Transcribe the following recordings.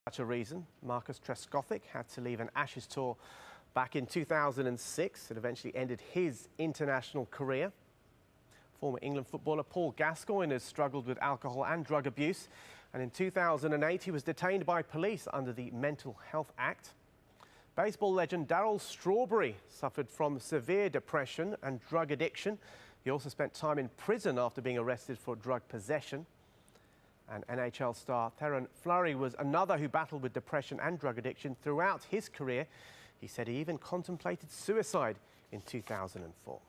Such a reason, Marcus Trescothick had to leave an Ashes tour back in 2006. It eventually ended his international career. Former England footballer Paul Gascoigne has struggled with alcohol and drug abuse, and in 2008 he was detained by police under the Mental Health Act. Baseball legend Darryl Strawberry suffered from severe depression and drug addiction. He also spent time in prison after being arrested for drug possession. And NHL star Theron Fleury was another who battled with depression and drug addiction throughout his career. He said he even contemplated suicide in 2004.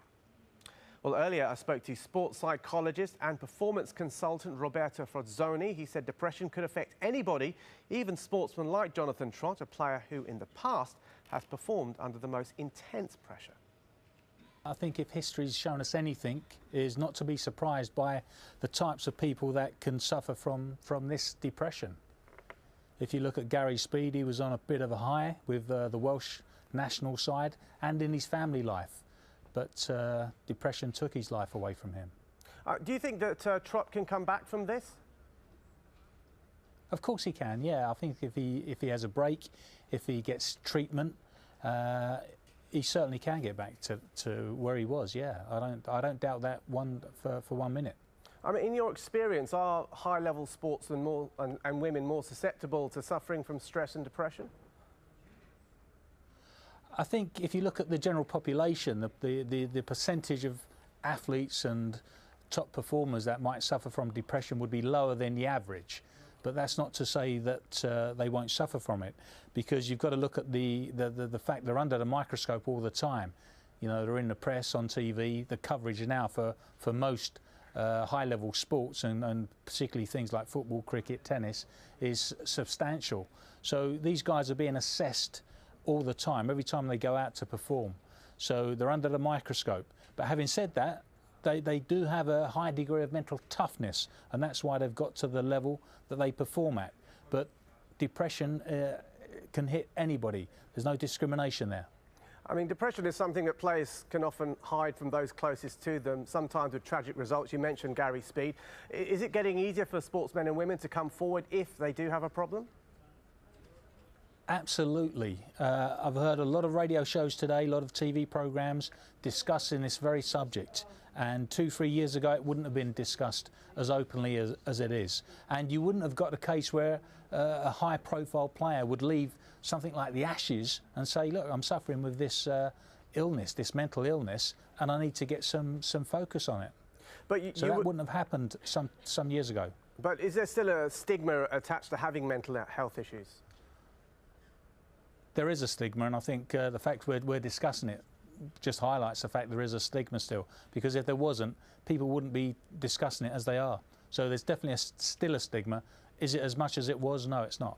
Well, earlier I spoke to sports psychologist and performance consultant Roberto Forzoni. He said depression could affect anybody, even sportsmen like Jonathan Trott, a player who in the past has performed under the most intense pressure. I think if history's shown us anything, is not to be surprised by the types of people that can suffer from this depression. If you look at Gary Speed, he was on a bit of a high with the Welsh national side and in his family life, but depression took his life away from him. Do you think that Trott can come back from this? Of course he can, yeah. I think if he has a break, if he gets treatment, he certainly can get back to where he was, yeah. I don't doubt that for 1 minute. I mean, in your experience, are high-level sportsmen and women more susceptible to suffering from stress and depression? I think if you look at the general population, the percentage of athletes and top performers that might suffer from depression would be lower than the average. But that's not to say that they won't suffer from it, because you've got to look at the fact they're under the microscope all the time. You know, they're in the press, on TV. The coverage now for most high-level sports and particularly things like football, cricket, tennis is substantial. So these guys are being assessed all the time, every time they go out to perform. So they're under the microscope. But having said that, they do have a high degree of mental toughness, and that's why they've got to the level that they perform at. But depression can hit anybody. There's no discrimination there. I mean, depression is something that players can often hide from those closest to them, sometimes with tragic results. You mentioned Gary Speed. Is it getting easier for sportsmen and women to come forward if they do have a problem? Absolutely. I've heard a lot of radio shows today, a lot of TV programs discussing this very subject. And 2-3 years ago, it wouldn't have been discussed as openly as it is. And you wouldn't have got a case where a high-profile player would leave something like the Ashes and say, look, I'm suffering with this illness, this mental illness, and I need to get some focus on it. But so that wouldn't have happened some years ago. But is there still a stigma attached to having mental health issues? There is a stigma, and I think the fact we're discussing it just highlights the fact there is a stigma still, because if there wasn't, people wouldn't be discussing it as they are. So there's definitely still a stigma. Is it as much as it was? No, it's not.